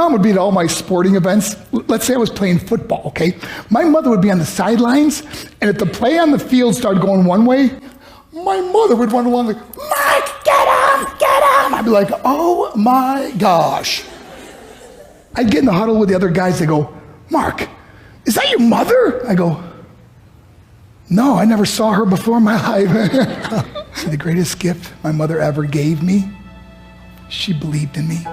mom would be at all my sporting events. Let's say I was playing football, okay? My mother would be on the sidelines, and if the play on the field started going one way, my mother would run along like, Mark, get him, get him. I'd be like, oh my gosh. I'd get in the huddle with the other guys. They go, Mark, is that your mother? I go, no, I never saw her before in my life. See, the greatest gift my mother ever gave me, she believed in me.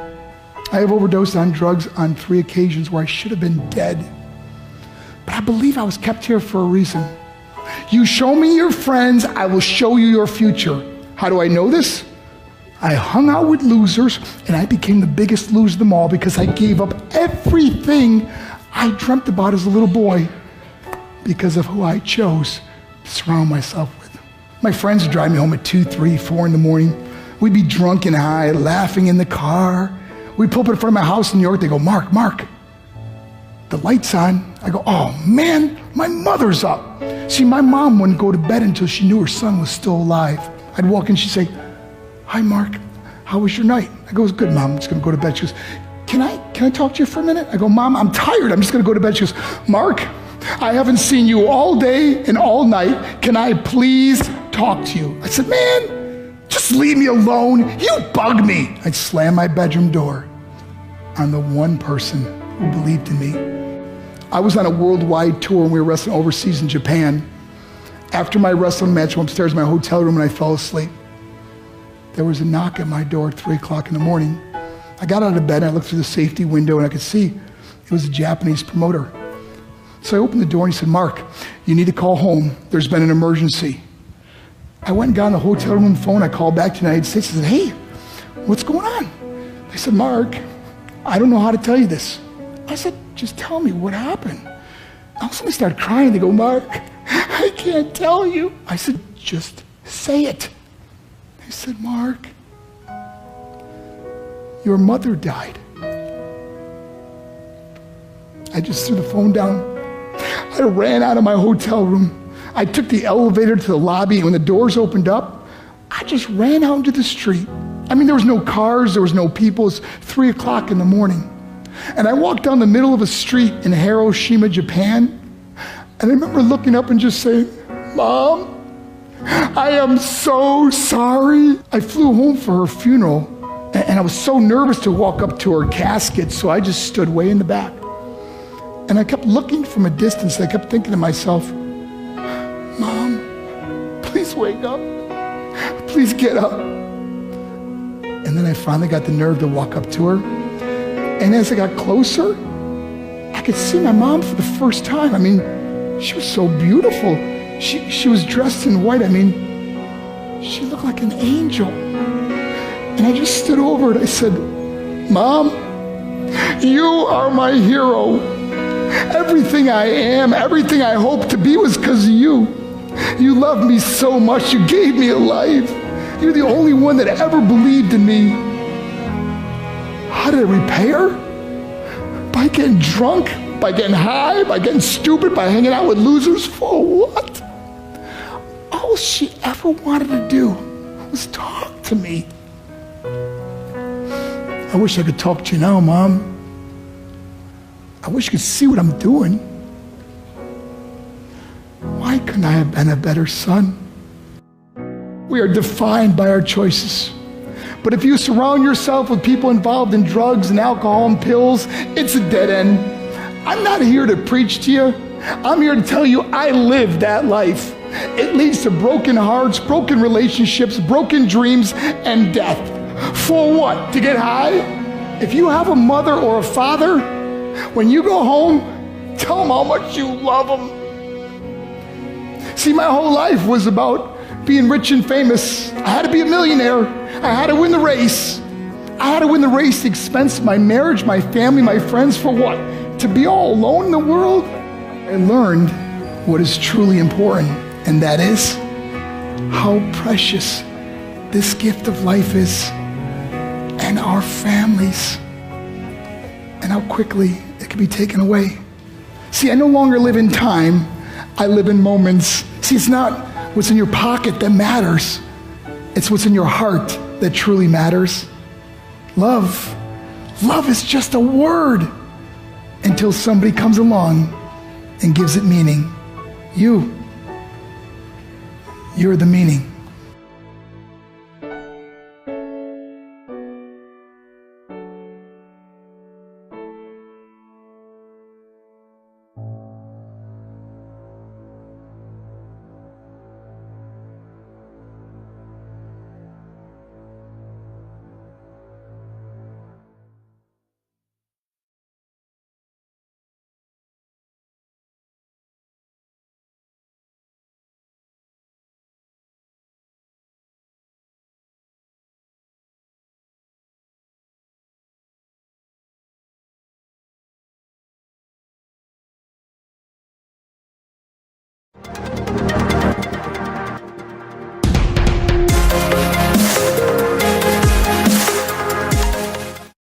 I have overdosed on drugs on 3 occasions where I should have been dead. But I believe I was kept here for a reason. You show me your friends, I will show you your future. How do I know this? I hung out with losers, and I became the biggest loser of them all because I gave up everything I dreamt about as a little boy because of who I chose to surround myself with. My friends would drive me home at 2, 3, 4 in the morning. We'd be drunk and high, laughing in the car. We'd pull up in front of my house in New York. They go, Mark, the light's on. I go, oh man, my mother's up. See, my mom wouldn't go to bed until she knew her son was still alive. I'd walk in, she'd say, hi, Mark, how was your night? I go, it was good, Mom, I'm just gonna go to bed. She goes, can I talk to you for a minute? I go, Mom, I'm tired, I'm just gonna go to bed. She goes, Mark, I haven't seen you all day and all night. Can I please talk to you? I said, man, just leave me alone. You bug me. I'd slam my bedroom door on the one person who believed in me. I was on a worldwide tour and we were wrestling overseas in Japan. After my wrestling match, I went upstairs in my hotel room and I fell asleep. There was a knock at my door at 3 o'clock in the morning. I got out of bed and I looked through the safety window and I could see it was a Japanese promoter. So I opened the door and he said, Mark, you need to call home. There's been an emergency. I went and got on the hotel room phone. I called back to the United States and said, hey, what's going on? They said, Mark, I don't know how to tell you this. I said, just tell me what happened. All of a sudden they started crying. They go, Mark, I can't tell you. I said, just say it. They said, Mark, your mother died. I just threw the phone down. I ran out of my hotel room. I took the elevator to the lobby, and when the doors opened up, I just ran out into the street. I mean, there was no cars, there was no people. It was 3 o'clock in the morning. And I walked down the middle of a street in Hiroshima, Japan, and I remember looking up and just saying, Mom, I am so sorry. I flew home for her funeral, and I was so nervous to walk up to her casket, so I just stood way in the back. And I kept looking from a distance. I kept thinking to myself, Mom, please wake up. Please get up. And then I finally got the nerve to walk up to her. And as I got closer, I could see my mom for the first time. I mean, she was so beautiful. She was dressed in white. I mean, she looked like an angel. And I just stood over it. I said, Mom, you are my hero. Everything I am, everything I hope to be was because of you. You loved me so much. You gave me a life. You're the only one that ever believed in me. How did I repay her? By getting drunk, by getting high, by getting stupid, by hanging out with losers? For what? All she ever wanted to do was talk to me. I wish I could talk to you now, Mom. I wish you could see what I'm doing. Why couldn't I have been a better son? We are defined by our choices. But if you surround yourself with people involved in drugs and alcohol and pills, it's a dead end. I'm not here to preach to you. I'm here to tell you I lived that life. It leads to broken hearts, broken relationships, broken dreams, and death. For what? To get high? If you have a mother or a father, when you go home, tell them how much you love them. See, my whole life was about being rich and famous. I had to be a millionaire. I had to win the race. I had to win the race at the expense of my marriage, my family, my friends. For what? To be all alone in the world? I learned what is truly important, and that is how precious this gift of life is, and our families, and how quickly it can be taken away. See, I no longer live in time, I live in moments. See, it's not what's in your pocket that matters. It's what's in your heart that truly matters. Love Love is just a word until somebody comes along and gives it meaning. You're the meaning.